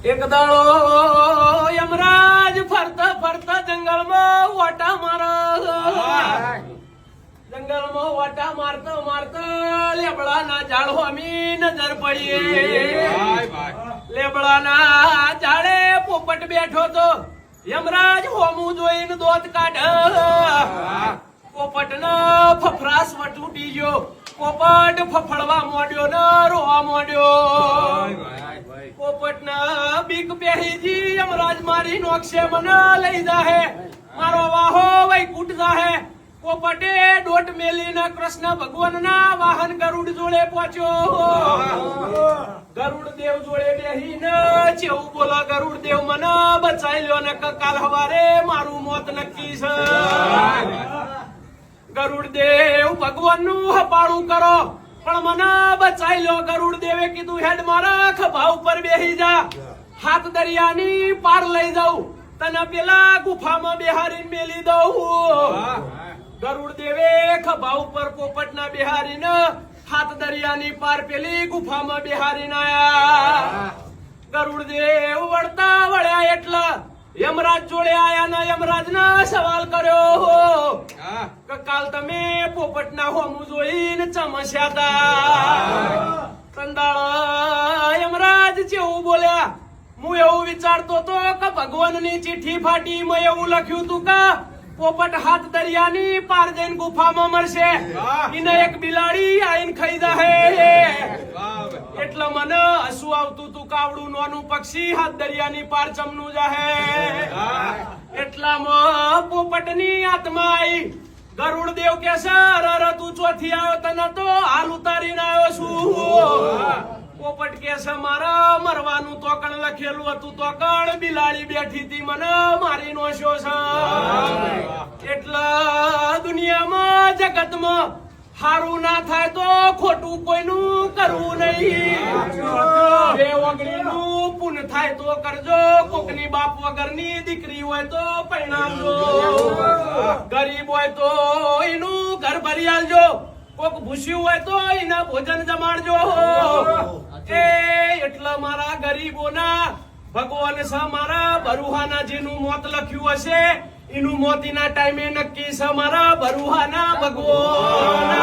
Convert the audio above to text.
એક દાડો યમરાજ ફરતા ફરતા જંગલમાં વાટા મારા જંગલમાં વાટા મારતા મારતા લેબડાના ઝાડ હોમી નજર પડી લેબડાના ઝાડે પોપટ બેઠો તો યમરાજ હોમું જોઈને દોત કાઢ પોપટનો ફફરાસ વટુટી ગયો પોપટ ફફડવા માંડ્યો ને રોવા માંડ્યો પોપટના બીક પહેરીજી યમરાજ મારી નોકશે મને લઈ જાહે મારો વાહો વૈકુંઠ જાહે પોપટે દોટ મેલીને કૃષ્ણ ભગવાનના વાહન ગરુડ જોડે પહોંચ્યો ગરુડ દેવ જોડે બેહીને ચેવું બોલો ગરુડ દેવ મને બચાઈ લ્યો ને કાલ હવારે મારું મોત નક્કી છે ગરુડ દેવ ભગવાનનું હપાળું કરો પણ મને બચાઈ લ્યો ગરુડ દેવે કીધું હેડ મારા ખભા ઉપર બેહી જા હાથ દરિયાની પાર લઈ જાઉં તને પેલા ગુફામાં બેહારીને મેલી દઉં ગરુડ દેવે ખભા ઉપર પોપટના બેહારીને હાથ દરિયાની પાર પેલી ગુફામાં બેહારીને આયા ગરુડ દેવ વળતા વળ્યા એટલા યમરાજ જોડે આયા ને યમરાજને સવાલ કર્યો કે કાલ તમે પોપટના હોમું જોઈને ચમસ્યા તા સંદાળ યમરાજ જેવું બોલ્યા હું એવું વિચારતો તો કે ભગવાનની ચિઠ્ઠી ફાટી મેં એવું લખ્યું તું કે પોપટ હાથ દરિયાની પાર જઈને ગુફામાં મરશે એને એક બિલાડી આઈને ખાઈ જાહે એટલે મને હસવું આવતું તું કાવડું નોનું પક્ષી હાથ દરિયાની પાર ચમનું જાહે એટલામાં પોપટની આત્મા આવી ગરુડ દેવ કે સર તું ચોથી આવ્યો તને તો હાલ ઉતારીને આવ્યો છું પોપટ કે છે મારા મરવાનું તોકણ લખેલું હતું તોકણ બિલાડી બેઠી હતી મને મારી નોશ્યો છે એટલે દુનિયામાં જગતમાં હારું ના થાય તો ખોટું કોઈનું કરવું નહીં બે ઓગણીનું પુન થાય તો કરજો કોકની બાપ વગરની દીકરી હોય તો પરિણામજો ગરીબ હોય તો એનું ઘર ભરી આલજો કોક ભૂસ્યું હોય તો એના ભોજન જમાડજો એટલે મારા ગરીબોના ભગવાન છે મારા બરુહાના જેનું મોત લખ્યું હશે એનું મોતીના ટાઈમે નક્કી છે મારા બરુહાના ભગવાન